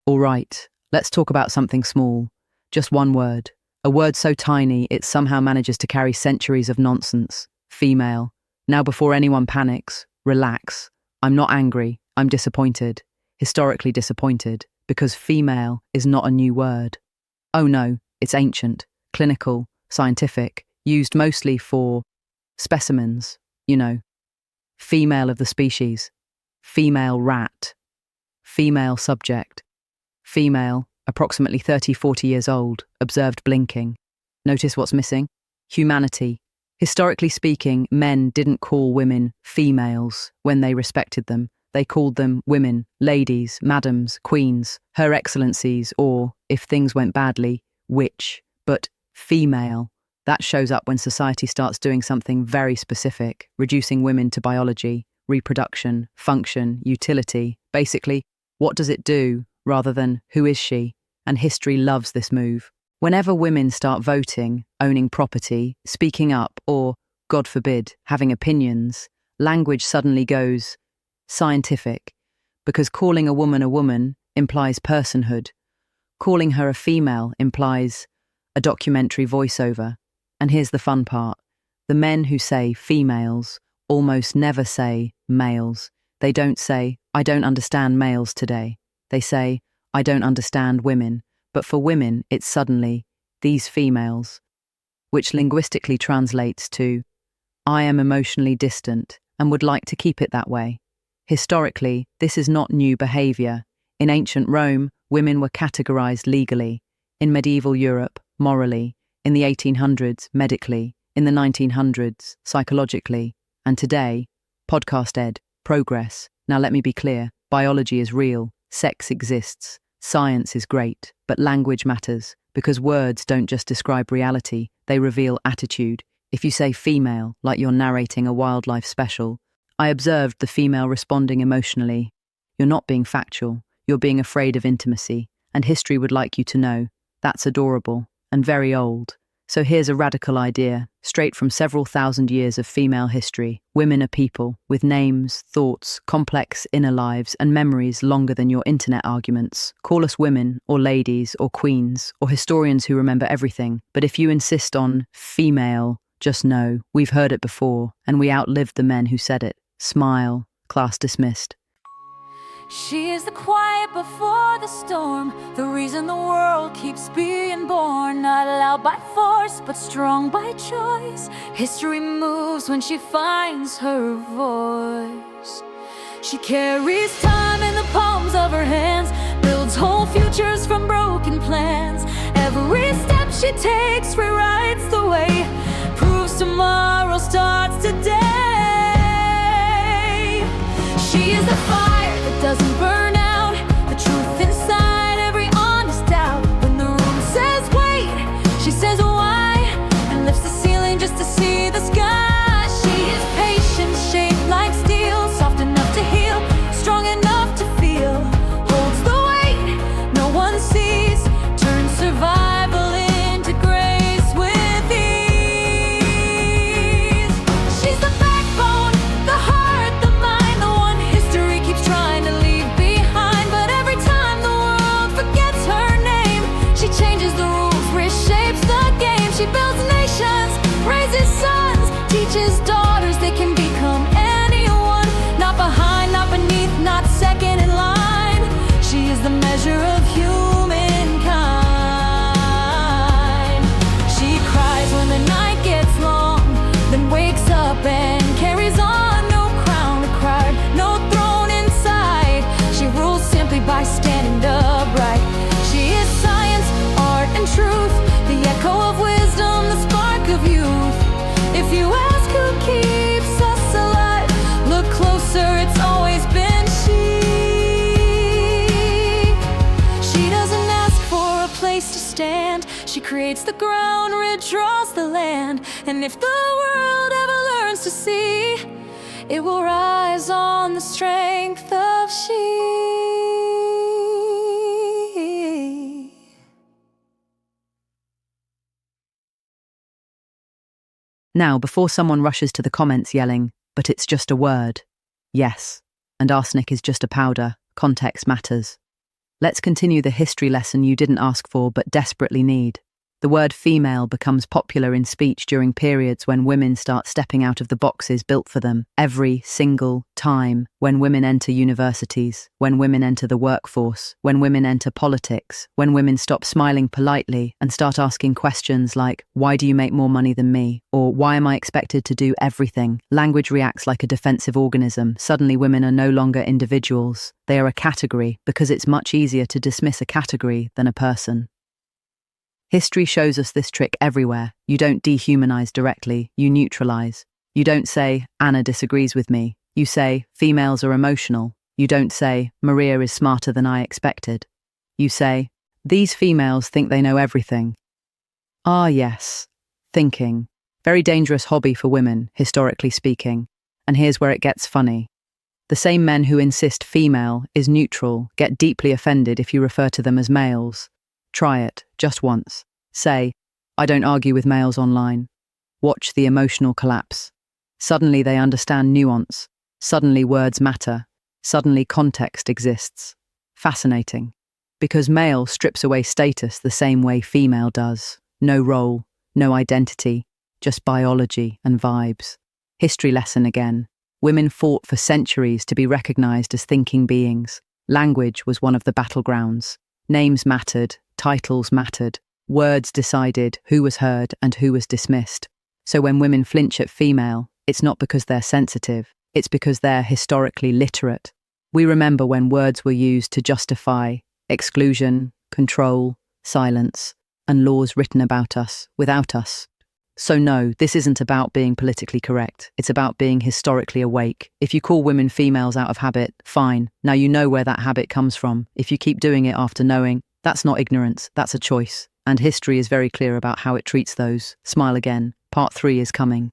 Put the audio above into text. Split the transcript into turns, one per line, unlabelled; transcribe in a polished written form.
All right, let's talk about something small. Just one word. A word so tiny it somehow manages to carry centuries of nonsense. Female. Now before anyone panics, relax. I'm not angry, I'm disappointed. Historically disappointed, because female is not a new word. Oh no, it's ancient, clinical, scientific, used mostly for specimens, female of the species, female rat, female subject, female, approximately 30-40 years old, observed blinking. Notice what's missing? Humanity. Historically speaking, men didn't call women females when they respected them. They called them women, ladies, madams, queens, her excellencies, or, if things went badly, witch. But female, that shows up when society starts doing something very specific, reducing women to biology, reproduction, function, utility. Basically, what does it do, rather than who is she? And history loves this move. Whenever women start voting, owning property, speaking up, or, God forbid, having opinions, language suddenly goes scientific, because calling a woman implies personhood. Calling her a female implies a documentary voiceover. And here's the fun part. The men who say females almost never say males. They don't say, I don't understand males today. They say, I don't understand women. But for women, it's suddenly, these females, which linguistically translates to, I am emotionally distant and would like to keep it that way. Historically, this is not new behavior. In ancient Rome, women were categorized legally. In medieval Europe, morally. In the 1800s, medically. In the 1900s, psychologically. And today, podcast ed, progress. Now let me be clear, biology is real, sex exists, science is great, but language matters, because words don't just describe reality, they reveal attitude. If you say female, like you're narrating a wildlife special, I observed the female responding emotionally. You're not being factual, you're being afraid of intimacy, and history would like you to know. That's adorable, and very old. So here's a radical idea, straight from several thousand years of female history. Women are people, with names, thoughts, complex inner lives, and memories longer than your internet arguments. Call us women, or ladies, or queens, or historians who remember everything. But if you insist on female, just know, we've heard it before, and we outlived the men who said it. Smile, class dismissed.
She is the quiet before the storm, the reason the world keeps being born. Not loud by force, but strong by choice. History moves when she finds her voice. She carries time in the palms of her hands, builds whole futures from broken plans. Every step she takes rewrites the way, proves tomorrow starts today. She is the fire that doesn't burn out, the truth inside every honest doubt. When the room says wait, she says why, and lifts the ceiling just to see the sky. She is patient, shaped like steel, soft enough to heal, strong enough to feel. Holds the weight no one sees, turns survival into grace with ease. She's the backbone, the heart, the mind, the one history keeps trying to leave behind. But every time the world forgets her name, she changes the rules, reshapes the game. She builds nations, raises sons, teaches daughters they can become anyone. Not behind, not beneath, not second in line. She is the measure of humankind. She cries when the night gets long, then wakes up and carries on. No crown required, no throne in sight. She rules simply by standing upright. She is science, art, and truth, the echo of wisdom, the spark of youth. If you ask who keeps us alive, look closer, it's always been she. She doesn't ask for a place to stand, she creates the ground, redraws the land. And if the world ever learns to see, it will rise on the strength of she.
Now, before someone rushes to the comments yelling, but it's just a word. Yes, and arsenic is just a powder, context matters. Let's continue the history lesson you didn't ask for but desperately need. The word female becomes popular in speech during periods when women start stepping out of the boxes built for them. Every single time, when women enter universities, when women enter the workforce, when women enter politics, when women stop smiling politely and start asking questions like, why do you make more money than me? Or why am I expected to do everything? Language reacts like a defensive organism. Suddenly women are no longer individuals. They are a category, because it's much easier to dismiss a category than a person. History shows us this trick everywhere. You don't dehumanize directly, you neutralize. You don't say, Anna disagrees with me. You say, females are emotional. You don't say, Maria is smarter than I expected. You say, these females think they know everything. Ah, yes, thinking. Very dangerous hobby for women, historically speaking. And here's where it gets funny. The same men who insist female is neutral get deeply offended if you refer to them as males. Try it, just once. Say, I don't argue with males online. Watch the emotional collapse. Suddenly they understand nuance. Suddenly words matter. Suddenly context exists. Fascinating. Because male strips away status the same way female does. No role, no identity, just biology and vibes. History lesson again. Women fought for centuries to be recognized as thinking beings. Language was one of the battlegrounds. Names mattered, titles mattered, words decided who was heard and who was dismissed. So when women flinch at female, it's not because they're sensitive, it's because they're historically literate. We remember when words were used to justify exclusion, control, silence, and laws written about us, without us. So no, this isn't about being politically correct. It's about being historically awake. If you call women females out of habit, fine. Now you know where that habit comes from. If you keep doing it after knowing, that's not ignorance, that's a choice. And history is very clear about how it treats those. Smile again. Part 3 is coming.